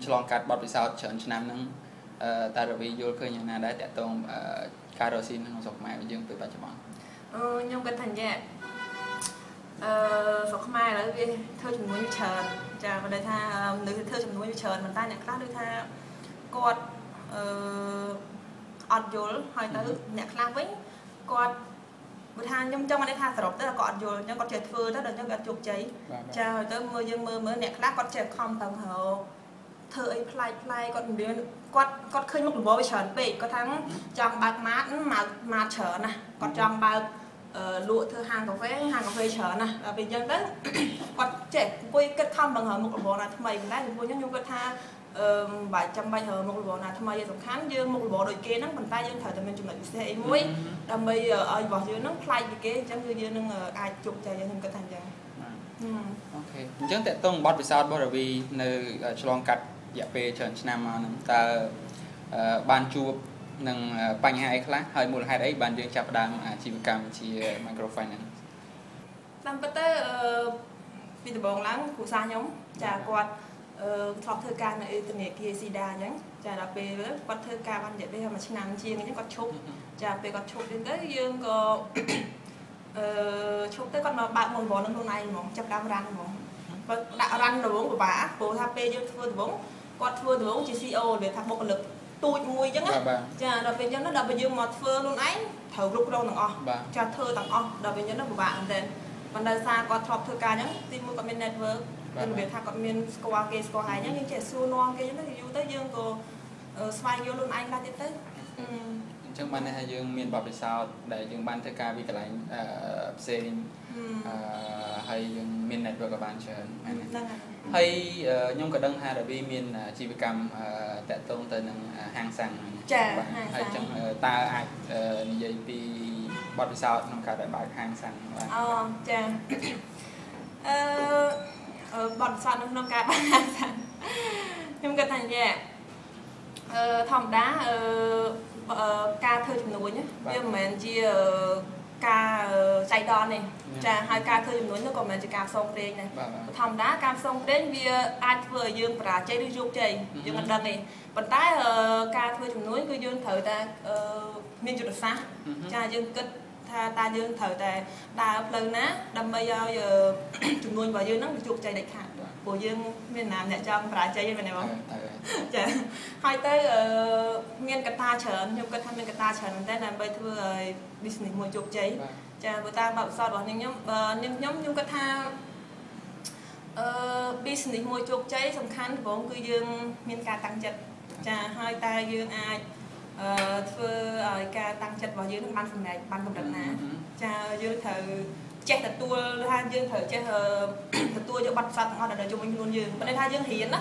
ឆ្លងកាត់បទពិសោធន៍ច្រើនឆ្នាំហ្នឹងតែរវីយល់ឃើញយ៉ាងណាដែរតាក់ទងការរកស៊ីក្នុងស្រុកខ្មែរយើងពេលបច្ចុប្បន្នខ្ញុំគិតថាយ៉ាងស្រុកខ្មែរឥឡូវវាធ្វើជំនួយច្រើនចាបើដូចថានៅធ្វើជំនួយច្រើនប៉ុន្តែអ្នកខ្លះដូចថាគាត់អត់យល់ហើយទៅអ្នកខ្លះវិញគាត់បើថាខ្ញុំចង់មកថាសរុបទៅគាត់អត់យល់អញ្ចឹងគាត់ចេះធ្វើទៅដល់អញ្ចឹងគាត់ជោគជ័យចាហើយទៅមើលយើងមើលអ្នកខ្លះគាត់ចេះខំទៅរកធ្វើអីប្លែកគាត់មិនមានគាត់ឃើញមុខរបរវាច្រើនពេកគាត់ថាចង់បើកម៉ាតច្រើនណាគាត់ចង់បើកលក់ធ្វើហាងកាហ្វេច្រើនណាដល់ពេលអញ្ចឹងទៅគាត់ចេះអង្គុយគិតខំបង្ហើមុខរបរណាថ្មីប៉ុន្តែចំពោះខ្ញុំគាត់ថាបើចាំបាច់រកមុខរបរណាថ្មីឯសំខាន់យើងមុខរបរដូចគេហ្នឹងប៉ុន្តែយើងត្រូវតែមានចំណុចពិសេសអីមួយដើម្បីឲ្យរបស់យើងហ្នឹងប្លែកពីគេអញ្ចឹងគឺយើងនឹងអាចជោគជ័យខ្ញុំគិតថាអញ្ចឹងអូខេអញ្ចឹងតើតើបទពិសោធន៍របស់រវីនៅឆ្លងកាត់រយៈពេលច្រើនឆ្នាំមកហ្នឹងតើបានជួបនឹងបញ្ហាអីខ្លះហើយមូលហេតុអីបានយើងចាប់ផ្ដើមអាជីវកម្មជា microfinance តាមពិតទៅពីដំបូងឡើងគ្រូសាស្ត្រខ្ញុំចាគាត់ធ្លាប់ធ្វើការនៅធនាគារស៊ីដាអញ្ចឹងចាដល់ពេលគាត់ធ្វើការបានរយៈពេលមួយឆ្នាំជាងអញ្ចឹងគាត់ឈប់ចាពេលគាត់ឈប់ទៅយើងក៏ឈប់ទៅគាត់មកបើកមុខរបរនឹងខ្លួនឯងហ្មងចាប់ដើមរ៉ាន់ហ្មងបើដាក់រ៉ាន់ដំបូងពិបាកព្រោះថាពេលយើងធ្វើដំបូងគាត់ធ្វើដំបូងជា CEO វាថាបុគ្គលិកទូចមួយអញ្ចឹងចាដល់ពេលអញ្ចឹងដល់ពេលយើងមកធ្វើខ្លួនឯងត្រូវគ្រប់គ្រងទាំងអស់ចាធ្វើទាំងអស់ដល់ពេលអញ្ចឹងពិបាកមែនទែនប៉ុន្តែសារគាត់ធ្លាប់ធ្វើការអញ្ចឹងទីមួយគាត់មាន network គឺរបៀបថាគាត់មានស្គាល់គេស្គាល់ហើយអញ្ចឹងយើងចេះសួរនាំគេអញ្ចឹងយូរទៅយើងក៏ស្វែងយល់ខ្លួនឯងខ្លះទៀតទៅអញ្ចឹងបានថាយើងមានបទពិសោធន៍ដែលយើងបានធ្វើការពីកន្លែងផ្សេងហើយយើងមាន network ក៏បានច្រើនហើយខ្ញុំក៏ដឹងថារវីមានអាជីវកម្មតាក់ទងទៅនឹងហាងសាំងចាហើយអញ្ចឹងតើអាចនិយាយពីបទពិសោធន៍ក្នុងការបើកហាងសាំងបានចាបទពិសោធន៍ក្នុងការបើកហាងសាំងខ្ញុំគិតថាយ៉ាងធម្មតាការធ្វើជំនួញវាមិនមែនជាការចៃដន្យទេចាហើយការធ្វើជំនួញនោះក៏មិនមែនជាការផ្សងព្រេងដែរធម្មតាការផ្សងព្រេងវាអាចធ្វើឲ្យយើងបរាជ័យឬជោគជ័យយើងមិនដឹងទេប៉ុន្តែការធ្វើជំនួញគឺយើងត្រូវតែមានយុទ្ធសាស្ត្រចាយើងគិតថាតើយើងត្រូវតែដើរផ្លូវណាដើម្បីឲ្យជំនួញរបស់យើងហ្នឹងជោគជ័យដាច់ខាតព្រោះយើងមានណាអ្នកចង់បរាជ័យហ្នឹងមែនទេបងចាហើយទៅមានកត្តាច្រើនខ្ញុំគិតថាមានកត្តាច្រើនមែនតើដើម្បីធ្វើឲ្យ business មួយជោគជ័យចាបើតាមបទពិសោធន៍របស់ខ្ញុំគិតថាbusiness មួយជោគជ័យសំខាន់ដំបូងគឺយើងមានការតាំងចិត្តចាហើយតើយើងអាចធ្វើឲ្យការតាំងចិត្តរបស់យើងនឹងបានសម្រេចបានកម្រិតណាចាយើងត្រូវចេះទទួលថាយើងត្រូវចេះទទួលយកបទពិសោធន៍ទាំងអស់ដែលជុំវិញខ្លួនយើងបើន័យថាយើងរៀនណា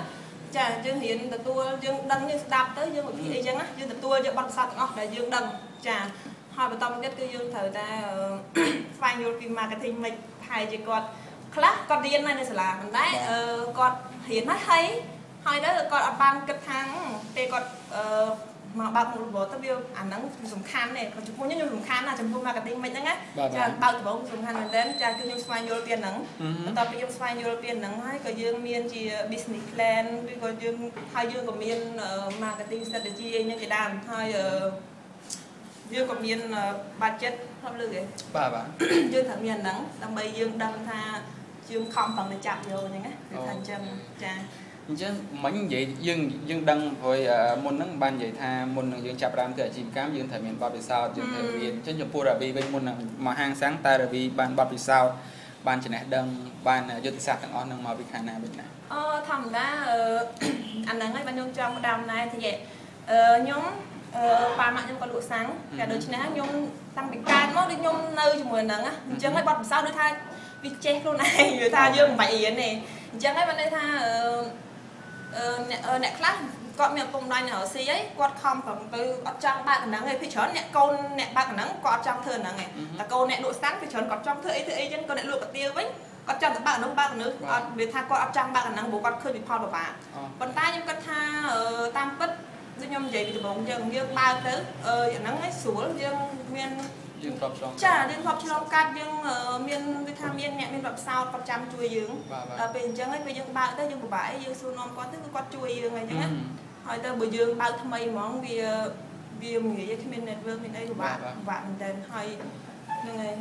ចាយើងរៀនទទួលយើងដឹងយើងស្ដាប់ទៅយើងវិភាគអីចឹងណាយើងទទួលយកបទពិសោធន៍ទាំងអស់ដែលយើងដឹងចាហើយបន្តមកទៀតគឺយើងត្រូវតែស្វែងយល់ពី marketing មិនហើយជាគាត់ខ្លះគាត់រៀននៅសាលាប៉ុន្តែគាត់រៀនហើយទៅគាត់អត់បានគិតថាពេលគាត់មកបើកមុខរបរទៅវាអាហ្នឹងសំខាន់ទេក៏ចំពោះខ្ញុំសំខាន់ណាចំពោះ marketing មិនហ្នឹងណាចាបើកដំបូងសំខាន់មែនទែនចាគឺខ្ញុំស្វែងយល់ពីហ្នឹងបន្ទាប់ពីខ្ញុំស្វែងយល់ពីហ្នឹងហើយក៏យើងមានជា business plan ឬក៏យើងក៏មាន marketing strategy អីហ្នឹងជាដើមហើយយើងក៏មាន budget ផ្លប់លើគេបាទយើងត្រូវមានហ្នឹងដើម្បីយើងដឹងថាយើងខំប្រឹងទៅចាប់យកអញ្ចឹងណាគឺថាអញ្ចឹងចាអញ្ចឹងមិញនិយាយយើងដឹងព្រោះមុនហ្នឹងបាននិយាយថាមុននឹងយើងចាប់ផ្ដើមធ្វើអាជីវកម្មយើងត្រូវមានបទពិសោធន៍យើងត្រូវរៀនអញ្ចឹងចំពោះរវីវិញមុននឹងមកហាងសាំងតែរវីបានបទពិសោធន៍បានចំណេះដឹងបានយុទ្ធសាស្ត្រទាំងអស់ហ្នឹងមកពីខាងណាវិញណាធម្មតាអាហ្នឹងហើយបានខ្ញុំចង់ដើមណែទីខ្ញុំប៉ាម៉ាក់ខ្ញុំក៏លក់សាំងតែដូច្នេះខ្ញុំតាំងពីកើតមកដូចខ្ញុំនៅជាមួយហ្នឹងអញ្ចឹងហើយបទពិសោធន៍ដូចថាវាចេះខ្លួនឯងនិយាយថាយើងមិនបាច់រៀនទេអញ្ចឹងហើយបានន័យថាអ្នកខ្លះគាត់មានឪពុកម្ដាយនៅរស៊ីអីគាត់ខំប្រឹងទៅអត់ចង់បើកកណ្ដឹងឯងពីច្រើនអ្នកកូនអ្នកបើកកណ្ដឹងគាត់អត់ចង់ធ្វើហ្នឹងឯងតែកូនអ្នកលក់សាំងពីច្រើនគាត់ចង់ធ្វើអីចឹងគាត់អ្នកលក់កាទៀវវិញគាត់ចង់ទៅបើកកណ្ដឹងអត់វាថាគាត់អត់ចង់បើកកណ្ដឹងព្រោះគាត់ឃើញពីផលពិបាកប៉ុន្តែខ្ញុំគិតថាតាមពិតដូចខ្ញុំនិយាយពីដំបូងយើងបើកទៅអាហ្នឹងឯងស្រួលយើងមាន dương khóc xong chả dương khóc trong cắt dương miền Việt Nam miền nhẹ miềnแบบsao còn chăm chui dương bên chẳng ấy bây dương bao tới dương của bãi dương xuân non có tới có chui dương này chẳng á hỏi tới bây dương bao tham mấy món vì người cái miền này vương miền đây của bạn bạn tên hỏi này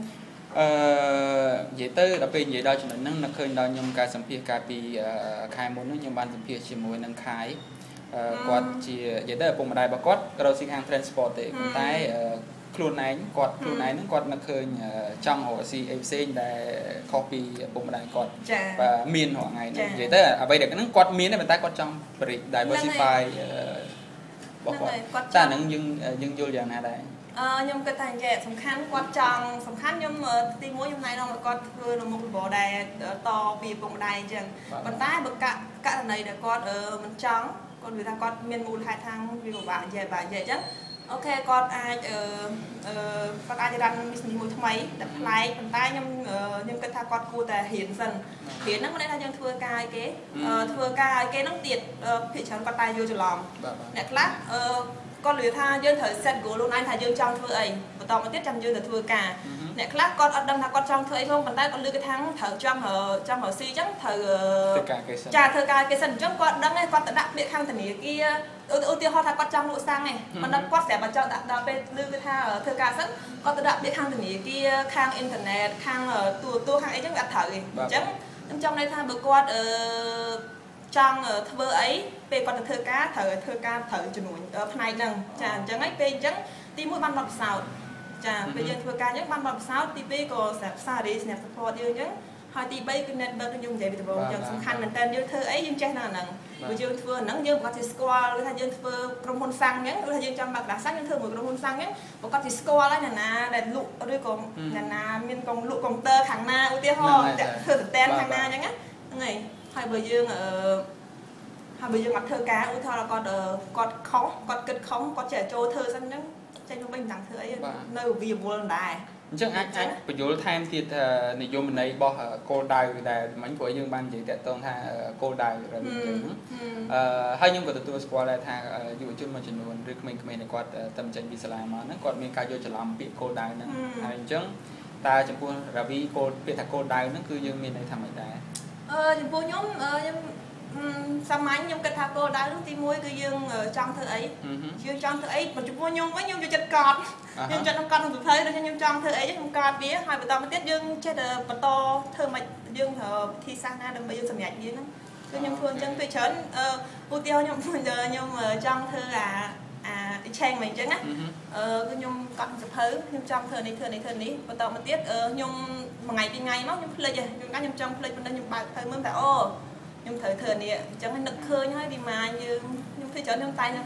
vậy tới đặc biệt vậy đó cho nên nó khơi đó nhung ca sản phẩm cà phê khai muốn nó nhung ban sản phẩm chỉ mùi nâng khai quạt chỉ vậy tới vùng đại bạc quát rồi xin hàng transport để con tay khuôn này quạt nó quạt nó khơi trong họ si em để copy vùng đại quạt và miền họ ngày này vậy tới à bây giờ cái nó quạt miền này mình tay quạt trong diversify bọc quạt ta nó nhưng vô dạng nào đây nhưng cái thành dệt sầm khăn quạt tròn sầm khăn nhưng tim mũi hôm nay nó quạt vừa là một bộ đài to vì bộ đài chẳng còn tay bậc cả này là quạt mình trắng còn người ta quạt miền mùi hai thang vì của bạn dễ chứ ok quạt ai đang business mùi mấy đặt lại còn tay nhưng cái thang quạt cua ta hiển dần hiển nó đây là dân thưa cài cái nó tiệt thị trấn quạt tay vô cho lòng nè lát con lưới tha dương thời set của luôn anh thà dương trong thưa ấy và tao mà tiếp chăm dương là thưa cả nè class con ở đâm thà con trong thưa ấy không bàn tay con lưới cái tháng thở trong hở si chắc thở trà thưa cả cái sân trong con đâm này con tự đặt biệt khang thần ý kia ưu tiên ho thà con trong nội sang này con đâm con sẽ vào trong đặt bên lưới cái tha ở thưa cả rất con tự đặt biệt khang thần ý kia khang internet khang tua khang ấy chắc đặt thở gì chắc trong đây tha bữa con trong thưa ấy về còn thưa cá thở chuẩn ở này rằng chả chẳng ấy về chẳng tí mũi ban bọc sào chả bây giờ thưa cá nhất ban bọc sào tí về có sạp xa đi snap support yêu chứ hai tí bay cái nên bao nhiêu vậy thì bộ chẳng song khăn mình tên như thưa ấy nhưng chắc là nặng bây giờ thưa nắng như có thể score với thay dân thưa trong hôn sang nhé thay dân trong bạc đặc sắc như thưa một trong hôn sang nhé một có thể score lại là để lụ ở đây còn là miền còn lụ còn tơ thằng na ưu tiên ho thưa tên thằng na nhá ngày hai bây giờ mặt thơ cá ưu thơ là con kịch khống con trẻ trâu thơ xanh nhá tranh trong bình đẳng thơ ấy nơi vì buồn đài chắc anh bây giờ thêm thì này vô mình này bỏ cô đài để mảnh của dương ban gì để tôn tha cô đài rồi hai nhưng của tôi qua đây tha dù chưa mà chừng luôn riêng mình này quạt tâm trạng bị sài mà nó quạt mình cài vô cho làm bị cô đài nữa hành chứ ta chẳng qua là vì cô bị thằng cô đài nó cứ dương mình này thằng mình đài chẳng qua nhóm sao máy nhung cái thà cô đã lúc tim mũi cứ dương trong thơ ấy dương trong thơ ấy mà chúng tôi nhung với nhung cho chật cọt nhưng cho nó con không thấy được nhung trong thơ ấy chứ không cọt vía hai bữa tao mới tiết dương chết bật to thơ mạch dương thờ thi sang na đừng bây giờ sầm nhạt gì nữa cứ nhung phương chân tôi chớn ưu tiêu nhung giờ nhung trong thơ trang mình chứ á cứ nhung con sập hớ nhung trong thơ này bữa tao mới tiết nhung một ngày đi ngày móc nhung play nhung cá nhung trong play bên đây nhung bài thơ mới tại ô nhưng thời này chẳng hay nực khơi nhá đi mà như thấy chở trong tay nó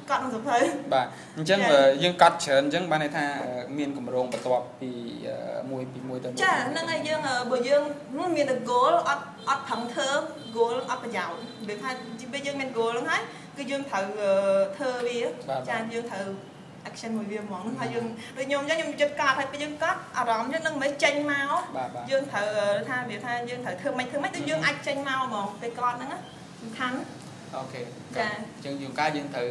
cọt nó giống thế bà chẳng dương cọt chở chẳng ban này tha miền của rồng bật tọp vì mùi tôm chả năng ngày dương bữa dương miền được gỗ ớt thằng thơ gỗ ớt bờ dạo được hai bây giờ miền gỗ lắm hết cứ dương thơ đi chả dương thơ action một viên món hai dương rồi nhôm cho nhôm chụp cà phải dương cắt à đó nhất năng mấy tranh màu dương thợ tha biệt tha dương thợ thương mấy tới dương ách tranh màu mà cái con đó thắng ok chân dương cá dương thợ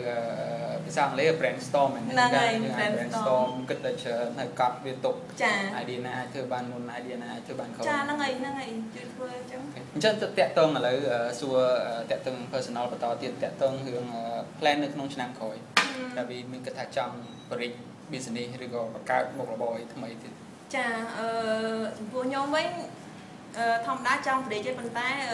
sang lấy brainstorm này brainstorm kịch là chờ này cặp liên tục idea này thưa ban luôn idea này thưa ban không cha nó ngày chuyện thôi chân tẹt tông là lấy xua tẹt tông personal và to tiền tẹt tông hướng plan được nông năng khỏi tại vì mình cứ thà trong bridge business rồi có cao một là bồi thay thì chà vừa nhóm với thông đá trong để chơi bàn tay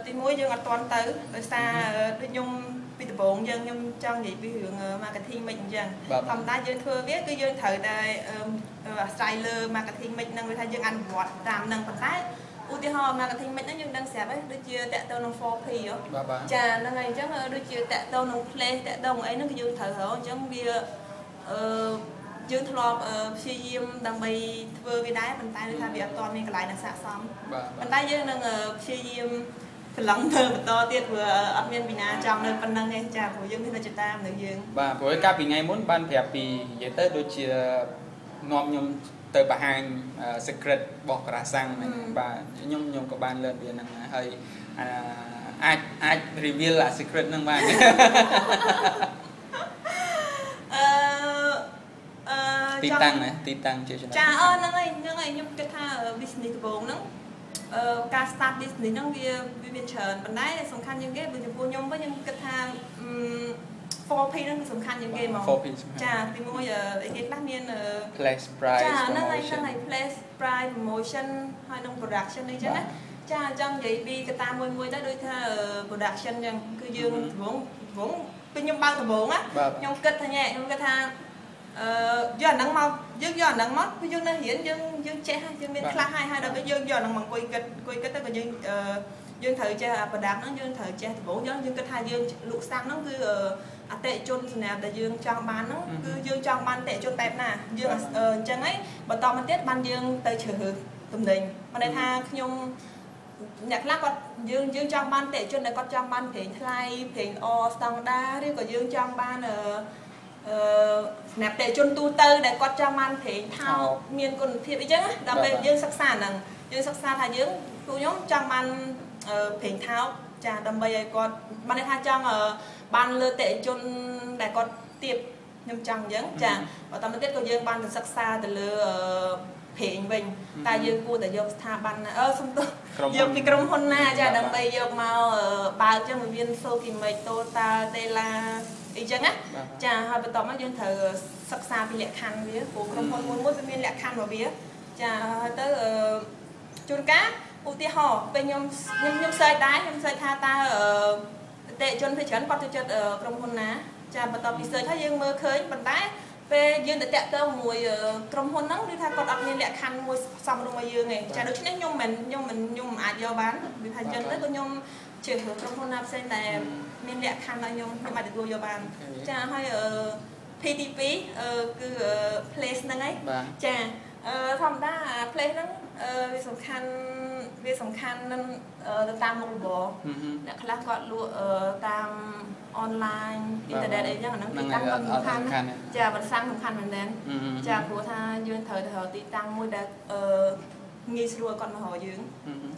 tìm mối dương toàn tới ở xa đi nhung bị tập bổn dân nhung trong gì bị hưởng marketing mình rằng thông đá dương thưa biết cái dương thời đại styler marketing mình năng người ta dương ăn vọt làm năng bàn tay ưu tiên họ marketing mình nó nhưng đang xếp ấy đôi chia tẹt tao nông 4P đó chà năng ngày chắc đôi chia tẹt tao nông play tẹt tao ấy nó cái dương thời hở chẳng bia dương thọ phi diêm đang bay vừa cái đáy bàn tay người ta bị toàn mình cái lại là xả xong bàn tay dương đang phi diêm phần lỏng thơ một to tiết vừa admin bị na trong nơi phần năng nghe chà của dương thì là chụp tam được dương và với các vị ngày muốn ban phép vì vậy tới đôi chia ngon nhung tới bà hàng secret bọc ra sang này và nhung của ban lên biển năng hơi ai reveal là secret năng bạn ទីតាំងណាទីតាំងជាចំណុចចាហ្នឹងហើយខ្ញុំគិតថា business ដំបូងហ្នឹងការ start business ហ្នឹងវាមានច្រើនប៉ុន្តែសំខាន់ជាងគេបើចំពោះខ្ញុំវិញខ្ញុំគិតថា 4P ហ្នឹងគឺសំខាន់ជាងគេហ្មងចាទីមួយអីគេខ្លះមាន place price ចាហ្នឹងហើយplace price promotion ហើយនឹង production អីចឹងណាចាអញ្ចឹងនិយាយពីកត្តាមួយទៅដូចថា production អញ្ចឹងគឺយើងដំបូងពេលខ្ញុំបើកដំបូងណាខ្ញុំគិតថាខ្ញុំគិតថាយកអាហ្នឹងមកយើងយកអាហ្នឹងមកគឺយើងនៅរៀនយើងចេះហើយយើងមានខ្លះហើយដល់ពេលយើងយកអាហ្នឹងមកអង្គុយគិតទៅក៏យើងត្រូវចេះអា product ហ្នឹងយើងត្រូវចេះដំបូងយើងគិតថាយើងលក់ស្តាំងហ្នឹងគឺអតិថិជនសម្រាប់តែយើងចង់បានហ្នឹងគឺយើងចង់បានអតិថិជនបែបណាយើងអញ្ចឹងហើយបន្តមកទៀតបានយើងទៅជ្រើសរើសទំនិញមកន័យថាខ្ញុំអ្នកខ្លះគាត់យើងចង់បានអតិថិជនដែលគាត់ចង់បានប្រេងថ្លៃប្រេងល្អស្តង់ដាឬក៏យើងចង់បានសម្រាប់អតិថិជនទូទៅដែលគាត់ចង់បានប្រេងថោកមានគុណភាពអីចឹងដល់ពេលយើងសិក្សាហ្នឹងយើងសិក្សាថាយើងខ្ញុំចង់បានប្រេងថោកចាដើម្បីឲ្យគាត់បានន័យថាចង់បានលើអតិថិជនដែលគាត់ទៀបខ្ញុំចង់អញ្ចឹងចាបន្តមកទៀតក៏យើងបានទៅសិក្សាទៅលើប្រេងវិញតែយើងគួរតែយកស្ថាប័នសំទោសយកពីក្រុមហ៊ុនណាចាដើម្បីយកមកបើកចឹងវាមាន Sochimic Total Tela អីចឹងណាចាហើយបន្តមកយើងត្រូវសិក្សាពីលក្ខខណ្ឌវាព្រោះក្រុមហ៊ុនមួយវាមានលក្ខខណ្ឌរបស់វាចាហើយទៅជួនកាលឧទាហរណ៍ពេលខ្ញុំសើចដែរខ្ញុំសើចថាតើអតិថិជនភាគច្រើនគាត់ទៅចិត្តក្រុមហ៊ុនណាចាបន្ទាប់ពីសើចហើយយើងមើលឃើញប៉ុន្តែពេលយើងទៅតាក់ទងមួយក្រុមហ៊ុនហ្នឹងគឺថាគាត់អត់មានលក្ខខណ្ឌមួយសមរម្យឲ្យយើងទេចាដូច្នេះខ្ញុំមិនអាចយកបានវាថាអញ្ចឹងទៅក៏ខ្ញុំជឿក្រុមហ៊ុនណាផ្សេងតែមានលក្ខខណ្ឌឲ្យខ្ញុំអាចទទួលយកបានចាហើយ PTP គឺ place ហ្នឹងហើយចាធម្មតា place ហ្នឹងវាសំខាន់នឹងទៅតាមមុខរបរអ្នកខ្លះគាត់លក់តាម online អ៊ីនធឺណិតអីចឹងអាហ្នឹងទីតាំងសំខាន់ចាបន្សាំងសំខាន់មែនទែនចាព្រោះថាយើងត្រូវទៅទីតាំងមួយដែលងាយស្រួលគាត់មករកយើង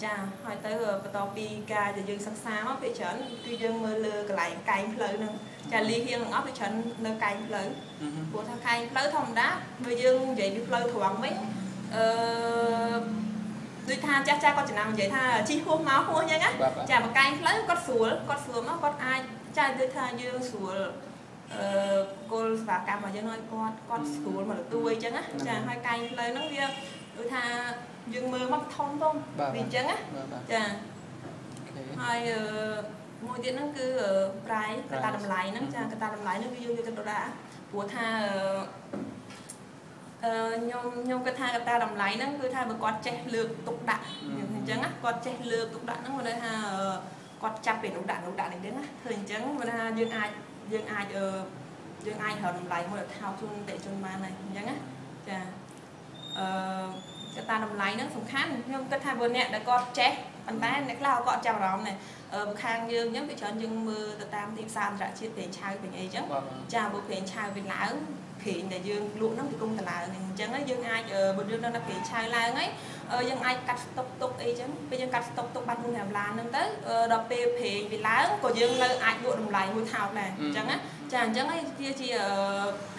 ចាហើយទៅបន្ទាប់ពីការដែលយើងសិក្សាមកពេលច្រើនគឺយើងមើលលើកន្លែងកែងផ្លូវហ្នឹងចាលីហៀងទាំងអស់ពេលច្រើននៅកែងផ្លូវព្រោះថាកែងផ្លូវធម្មតាបើយើងនិយាយពីផ្លូវត្រង់វិញដូចថាចាស់គាត់ចំណាំនិយាយថាជីហួសមកហួសអញ្ចឹងណាចាមកកែងផ្លូវគាត់ស្រួលមកគាត់អាចចាដូចថាយើងស្រួលគោលសេវាកម្មរបស់យើងឲ្យគាត់ស្រួលមកទទួលអញ្ចឹងណាចាហើយកែងផ្លូវហ្នឹងវាដូចថាយើងមើលមកធំទៅវាអញ្ចឹងណាចាហើយមួយទៀតហ្នឹងគឺប្រៃកត្តាតម្លៃហ្នឹងចាកត្តាតម្លៃហ្នឹងគឺយើងយកទៅដាក់ព្រោះថាខ្ញុំគិតថាកត្តាតម្លៃហ្នឹងគឺថាបើគាត់ចេះលើកទុកដាក់អញ្ចឹងណាគាត់ចេះលើកទុកដាក់ហ្នឹងមកន័យថាគាត់ចាប់ពីនោះដាក់នេះទេណាធ្វើអញ្ចឹងមកថាយើងអាចរកតម្លៃមួយថោកជូនអតិថិជនបានហើយអញ្ចឹងណាចាកត្តាតម្លៃហ្នឹងសំខាន់ខ្ញុំគិតថាបើអ្នកដែលគាត់ចេះប៉ុន្តែអ្នកខ្លះគាត់ចាប់អារម្មណ៍ដែរខាងយើងអញ្ចឹងវាច្រើនយើងមើលទៅតាមទីផ្សារអន្តរជាតិប្រេងឆៅប្រេងអីអញ្ចឹងចាបើប្រេងឆៅវាឡើងប្រេងដែលយើងលក់ហ្នឹងវាគង់តឡើងអញ្ចឹងយើងអាចបើយើងនៅប្រេងឆៅឡើងហើយយើងអាចកាត់ស្តុកទុកអីចឹងពេលយើងកាត់ស្តុកទុកបាត់មួយ5ឡានហ្នឹងទៅដល់ពេលប្រេងវាឡើងក៏យើងនៅអាចលក់តម្លៃមួយថោកដែរអញ្ចឹងណាចាអញ្ចឹងវាជា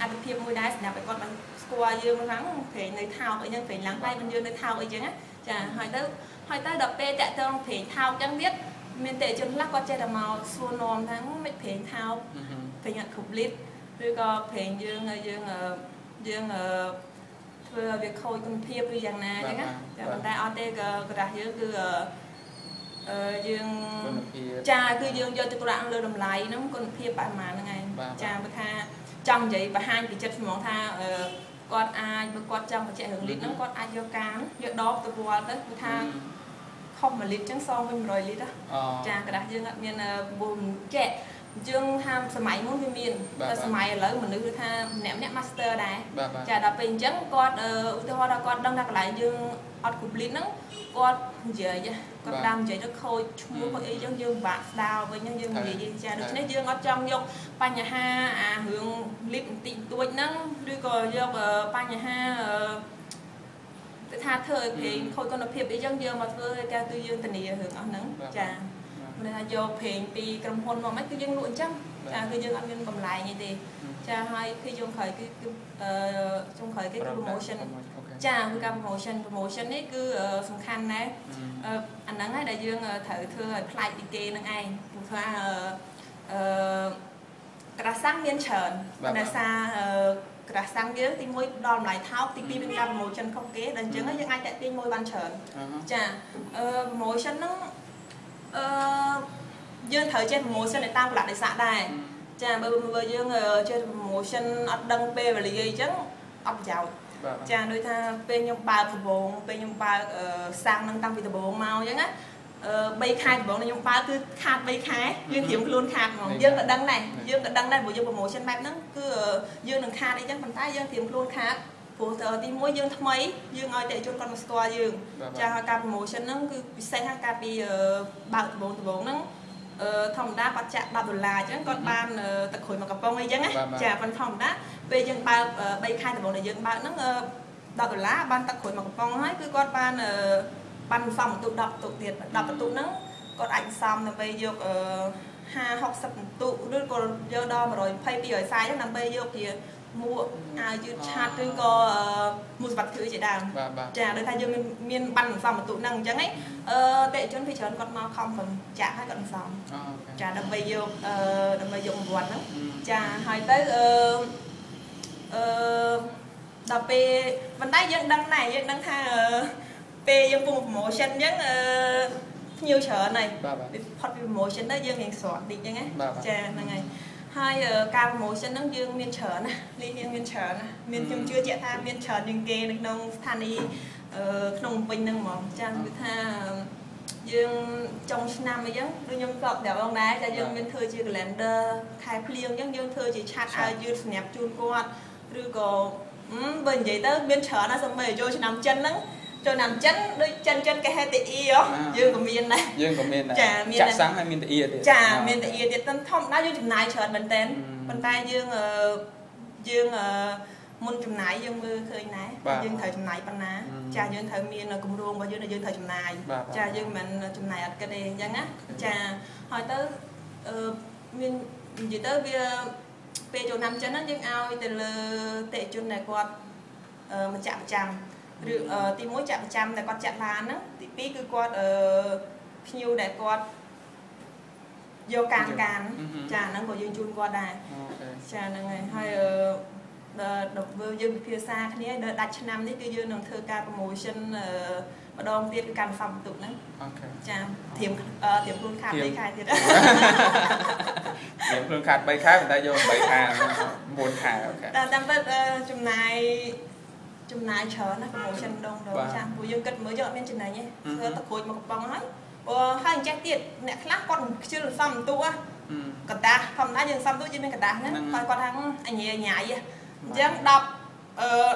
អត្ថប្រយោជន៍មួយដែរសម្រាប់ឲ្យគាត់បានស្គាល់យើងហ្នឹងប្រេងនៅថោកអីចឹងប្រេងឡើងដៃមិនយើងនៅថោកអីចឹងណាចាហើយទៅដល់ពេលតាក់ទងប្រេងថោកចឹងទៀតមានតែជនខ្លះគាត់ចេះតែមកសួរនាំថាមិនប្រេងថោកប្រេងអត់គ្រប់លីត្រឬក៏ប្រេងយើងធ្វើឲ្យវាខូចគុណភាពឬយ៉ាងណាអញ្ចឹងណាតែប៉ុន្តែអត់ទេក៏กระดาษយើងគឺយើងចាគឺយើងយកទៅប្រាក់លើតម្លៃហ្នឹងគុណភាពប្រហែលហ្នឹងឯងចាបើថាចង់និយាយបង្ហាញពីចិត្តស្មងថាគាត់អាចបើគាត់ចង់បញ្ជាក់រឿងលីត្រហ្នឹងគាត់អាចយកកានយកដបទៅវល់ទៅគឺថាខុស1លីត្រអញ្ចឹងសងវិញ100លីត្រចាกระดาษយើងអត់មាន4ចេះយើងថាសម័យមុនវាមានតែសម័យឥឡូវមនុស្សគឺថាម្នាក់ master ដែរចាដល់ពេលអញ្ចឹងគាត់ឧទាហរណ៍ថាគាត់ដឹងថាកន្លែងយើងអត់ complete ហ្នឹងគាត់និយាយគាត់តាមនិយាយទៅខូចឈ្មោះខូចអីចឹងយើងពិបាកស្ដារវិញហ្នឹងយើងនិយាយចាដូច្នេះយើងអត់ចង់យកបញ្ហាអារឿងលីត្របន្តិចបន្តួចហ្នឹងឬក៏យកបញ្ហាថាធ្វើឲ្យប្រេងខូចគុណភាពអីចឹងយើងមកធ្វើឲ្យការគឺយើងធានារឿងអស់ហ្នឹងចាមិនថាយកប្រេងពីក្រុមហ៊ុនមកមិនគឺយើងលក់អញ្ចឹងចាគឺយើងអត់មានកម្លែងអីទេច cha hai khi dùng khởi cái promotion cha với cái promotion ấy cứ song khăn này anh nói đại dương thử thưa flight ticket năng aiกระซังเมียนเฉินในซากระซังเยอะที่มวยดอนหลายเท้าที่ปีเป็นการโมชั่นเข้าเกดังจังยังไงแต่ที่มวยบันเฉินจ้ะโมชั่นนั้นยื่นเถอะเช่นโมชั่นในตามหลักในสระได้จ้ะเบอร์ยื่นเช่นโมชั่นอัดดังเปย์ไปเลยจังอัดยาวจ้ะโดยถ้าเป็นยมปลาตะโบงเป็นยมปลาสร้างนั่งตั้งปีตะโบงเมาอย่างนั้นใบคายบอกในยมป้าคือขาดใบคายยื่นเถียมคลุนขาดของยื่นกระดังnàyยื่นกระดังได้บุญยื่นโปรโมชั่นแบบนั้นคือยื่นหนึ่งขาดได้จังปันใต้ยื่นเถียมคลุนขาดผู้ที่มวยยื่นทำไมยื่นเอาแต่จนก่อนมาสตัวยื่นจะการโปรโมชั่นนั้นคือพิเศษทางการปีบางตัวนั้นธรรมดาปัจจัยบาทดอลลาร์จังก่อนบ้านตะขุยมากระป๋องไอ้จังไงจะเป็นธรรมดาไปยังปลาใบคายแต่บอกในยื่นบ้านนั้นดอลลาร์บ้านตะขุยมากระป๋องให้คือก่อนบ้านบันฟังตุดับตุเตียดดับประตูนั้นก็อันซ้ำนำไปยก5-60ตุหรือก็เยอะดอมาเลยไพ่ปีหอยทรายนำไปยกที่มัวยืดชาติหรือก็มูสบัตถือจะดังจะโดยทายยังมีบันฟังประตูนั่งจังไงเตะจนพี่เฉินก็มาคอมผมจะให้กันซ้ำจะนำไปยกวันนั้นจะหายไปดับไปวันได้ยังดังไหนยังดังท่าvề dân vùng promotion những nhiều chợ này hot promotion đó dân hiện soạn đi chứ nghe chà là ngày hai ca promotion nó dương miền chợ nè đi miền chợ nè miền chung chưa chạy tha miền chợ nhưng kê được nông than đi nông bình nông mỏng trang người ta dương trong năm ấy giống đôi nhung cọp đảo ông đá cho dương miền thưa chỉ calendar khai plieng giống dương thưa chỉ chat ai dương snap chun con rồi có bên vậy tới miền chợ nó xong rồi vô nằm chân đó cho nằm chân đôi chân cái hai tỷ đó dương của miền này chả sáng hay miền tỷ chả miền tỷ thì tân thông đã dương chùm này chợt bên tên bên tay dương môn chùm này dương mưa khơi này dương thời chùm này bên ná chả dương thời miền là cùng ruộng và dương là dương thời chùm này chả dương mình chùm này ở cái đây chẳng á chả hỏi tới miền gì tới về chỗ nằm chân nó dương ao từ tệ chun này quạt mà chạm thì mỗi chạm là con chạm lan á thì pi cứ con nhiều để con vô can trà nó có dương chun qua đài trà là ngày hay đọc vừa dương phía xa cái này đặt năm đấy cứ dương đồng thơ ca promotion và đong tiên can phòng tụ nữa trà thiểm luôn khát bay khai thiệt thiểm luôn khát bay khai người ta vô bay khai buồn khai tam vật chùm này chờ nó có chân đông đó chàng bùi dương cất mới chọn bên trên này nhé tập hồi mà bóng nói hai trái tiệt nè khác còn chưa được xong tu á cả ta không đã dừng xong tu trên bên cả ta nữa coi qua thằng anh nhẹ nhảy vậy chẳng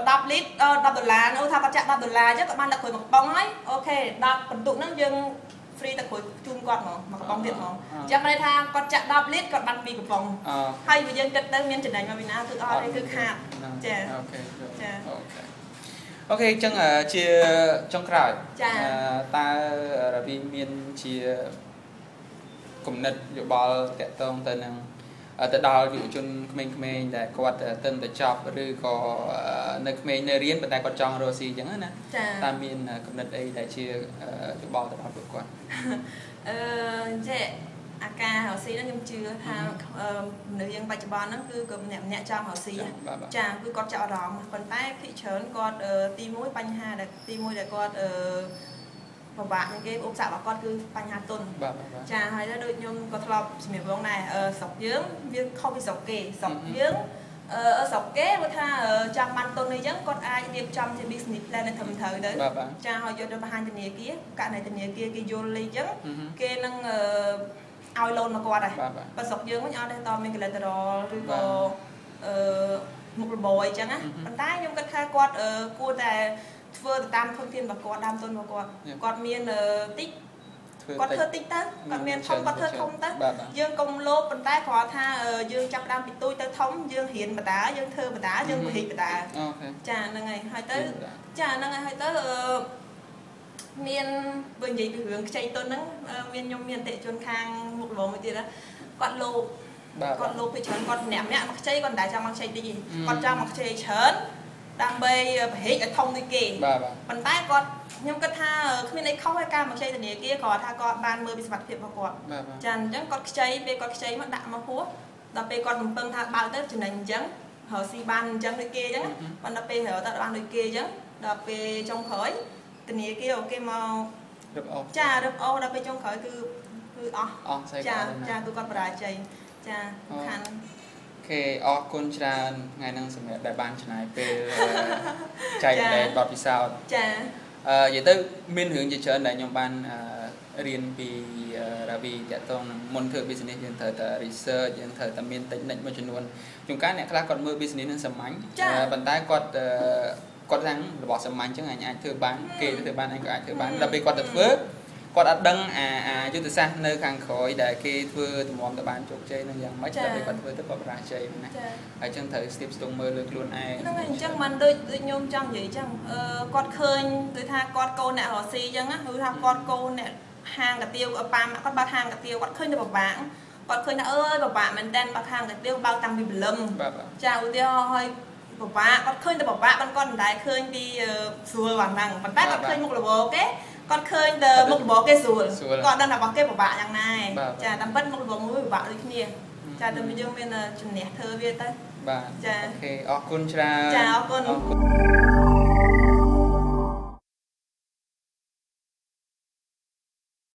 đập lít đập đô la nó thao có chạm đập đô la chứ các bạn tập hồi mà bóng nói ok đập phần tụ nó dừng free tập hồi chun quạt mà bóng thiệt mà chẳng đây tha còn chạm đập lít còn bắn bị của vòng hay bùi dương cất tới bên trên này mà mình ăn tự o đây cứ hạt chè ok chẳng chia trong khởi ta vì miền chia cùng nịch dụ bò tẹt tông tên từ đó dụ chun mình để quạt tên từ chọc rồi có nơi mình nơi riêng bên đây có trong rồi gì chẳng nữa ta miền cùng nịch đây để chia dụ bò từ đó vượt qua Aka họ xí nó nhưng chưa ha nữ dân bạch bòn nó cứ cầm nhẹ nhẹ cho họ xí chà cứ có chợ đỏ còn tay thị trấn con ti mũi bánh hà để ti mũi để con và bạn những cái ốp xạo và con cứ bánh hà tuần chà hay là đôi nhung có thọp miệng vông này sọc dướng viên không bị sọc kề sọc dướng sọc kế với tha trong ban tuần này chứ con ai điệp trong thì business lên thầm thời đấy chà họ vô được hai tình kia cả này tình kia kia vô ly chứ kia nâng ao lôn mà qua đây và sọc dương với nhau đây to mình cái là rồi có một bồi chẳng á bàn tay nhưng cái khai quạt cua tại vừa tam thông thiên và quạt đam tôn và quạt miền tích quạt thơ tích tới quạt miền không quạt thơ không tới dương công lô bàn tay khó tha dương chập đam bị tôi tới thống dương hiện bà đá dương thơ bà đá dương hiện bà đá chà là ngày hai tới chà là ngày hai tới miền bên gì cái hướng chạy tôn nắng miền nhung miền tệ chôn khang một bộ một tí đó quạt lô គាត់លោកពីច្រើនគាត់ម្នាក់មកខ្ចីគាត់មិនដែលចង់មកខ្ចីតិចទេគាត់ចង់មកខ្ចីច្រើនដើម្បីប្រហែលឲ្យធំដូចគេប៉ុន្តែគាត់ខ្ញុំគិតថាគ្មានអីខុសឯការមកខ្ចីធនាគារគាត់ថាគាត់បានមើលពីសុខភាពរបស់គាត់ចាអញ្ចឹងគាត់ខ្ចីពេលគាត់ខ្ចីមកដាក់មកហួសដល់ពេលគាត់មិនពឹងថាបើកទៅចំណេញអញ្ចឹងរកស៊ីបានអញ្ចឹងដូចគេអញ្ចឹងប៉ុន្តែពេលរកទៅបានដូចគេអញ្ចឹងដល់ពេលចុងក្រោយធនាគារអូគេមករឹបអូសចារឹបអូសដល់ពេលចុងក្រោយគឺអស់ចាគឺគាត់បរាជ័យចាខានគេអរគុណច្រើនថ្ងៃហ្នឹងសម្រាប់ដែលបានចំណាយពេលចែកលែកបទពិសោធន៍ចានិយាយទៅមានរឿងជាច្រើនដែលខ្ញុំបានរៀនពីរាវីតាក់ទងនឹងមុនធ្វើ business យើងត្រូវតែ research យើងត្រូវតែមាន technique មួយចំនួនជួនកាលអ្នកខ្លះគាត់មើល business នឹងសាមញ្ញប៉ុន្តែគាត់ថារបស់សាមញ្ញអញ្ចឹងអញអាចធ្វើបានគេធ្វើបានអញក៏អាចធ្វើបានដល់ពេលគាត់ទៅធ្វើគាត់អត់ដឹងយុទ្ធសាស្ត្រនៅខាងក្រោយដែលគេធ្វើតម្រាំទៅបានជោគជ័យនឹងយ៉ាងម៉េចដល់ពេលគាត់ធ្វើទៅគាត់បរាជ័យណាហើយអញ្ចឹងត្រូវស្ទាបស្ទង់មើលលើខ្លួនឯងហ្នឹងហើយអញ្ចឹងមិនដូចខ្ញុំចង់និយាយអញ្ចឹងគាត់ឃើញដូចថាគាត់កូនអ្នករស់ស៊ីអញ្ចឹងគឺថាគាត់កូនអ្នកហាងកាទៀវប៉ាម៉ាក់គាត់បើកហាងកាទៀវគាត់ឃើញទៅពិបាកគាត់ឃើញថាអើយពិបាកមែនតើបើកហាងកាទៀវបើកតាំងពីព្រលឹមចាឧទាហរណ៍ឲ្យពិបាកគាត់ឃើញទៅពិបាកគាត់មិនដែលឃើញពីស្រួលបានហ្នឹងប៉ុន្តែគាត់ឃើញមុខរបរគេគាត់ឃើញតែមុខរបរគេស្រួលគាត់ដឹងថារបស់គេពិបាកយ៉ាងណាចាតាមពិតមុខរបរមួយពិបាកដូចគ្នាចាតែយើងមានជំនះធ្វើវាទៅបាទចាអូខេអរគុណច្រើនចាអរគុណ